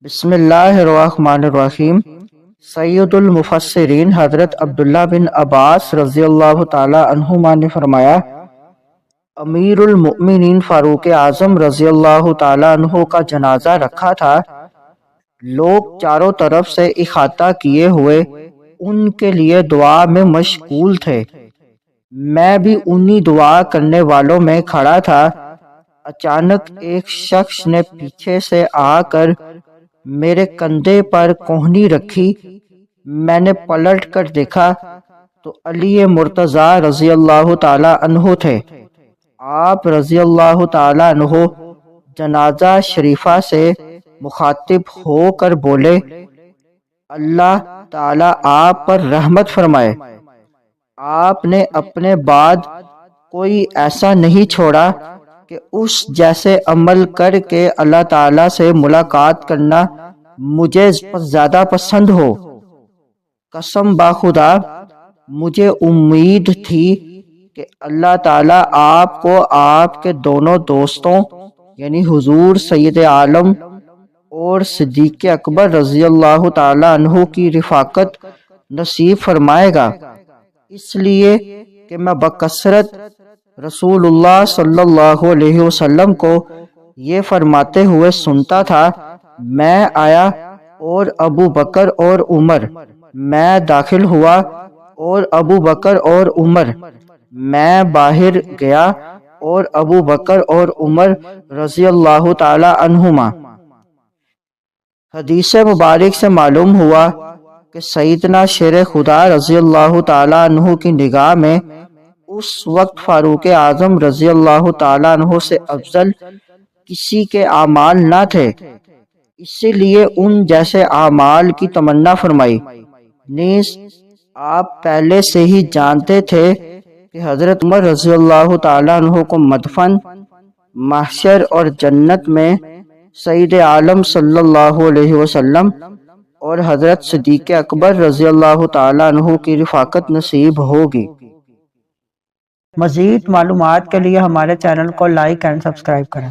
بسم اللہ الرحمن الرحیم۔ سید المفسرین حضرت عبداللہ بن عباس رضی اللہ تعالی عنہما نے فرمایا، امیر المؤمنین فاروق اعظم رضی اللہ تعالی عنہ کا جنازہ رکھا تھا۔ لوگ چاروں طرف سے احاطہ کیے ہوئے ان کے لیے دعا میں مشغول تھے۔ میں بھی انہی دعا کرنے والوں میں کھڑا تھا۔ اچانک ایک شخص نے پیچھے سے آ کر میرے کندھے پر کوہنی رکھی۔ میں نے پلٹ کر دیکھا تو علی مرتضیٰ رضی اللہ تعالی عنہ تھے۔ آپ رضی اللہ تعالی عنہ جنازہ شریفہ سے مخاطب ہو کر بولے، اللہ تعالی آپ پر رحمت فرمائے۔ آپ نے اپنے بعد کوئی ایسا نہیں چھوڑا کہ اس جیسے عمل کر کے اللہ تعالیٰ سے ملاقات کرنا مجھے زیادہ پسند ہو۔ قسم باخدا مجھے امید تھی کہ اللہ تعالیٰ آپ کو آپ کے دونوں دوستوں یعنی حضور سید عالم اور صدیق اکبر رضی اللہ تعالیٰ عنہ کی رفاقت نصیب فرمائے گا، اس لیے کہ میں بکثرت رسول اللہ صلی اللہ علیہ وسلم کو یہ فرماتے ہوئے سنتا تھا، میں آیا اور ابو بکر اور عمر، میں داخل ہوا اور ابو بکر اور عمر، میں باہر گیا اور ابو بکر اور عمر رضی اللہ تعالی عنہما۔ حدیث مبارک سے معلوم ہوا کہ سیدنا شیر خدا رضی اللہ تعالی عنہ کی نگاہ میں اس وقت فاروق اعظم رضی اللہ تعالی عنہ سے افضل کسی کے اعمال نہ تھے، اسی لیے ان جیسے اعمال کی تمنا فرمائی۔ نیز آپ پہلے سے ہی جانتے تھے کہ حضرت عمر رضی اللہ تعالی عنہ کو مدفن، محشر اور جنت میں سید عالم صلی اللہ علیہ وسلم اور حضرت صدیق اکبر رضی اللہ تعالی عنہ کی رفاقت نصیب ہوگی۔ مزید معلومات کے لیے ہمارے چینل کو لائک اینڈ سبسکرائب کریں۔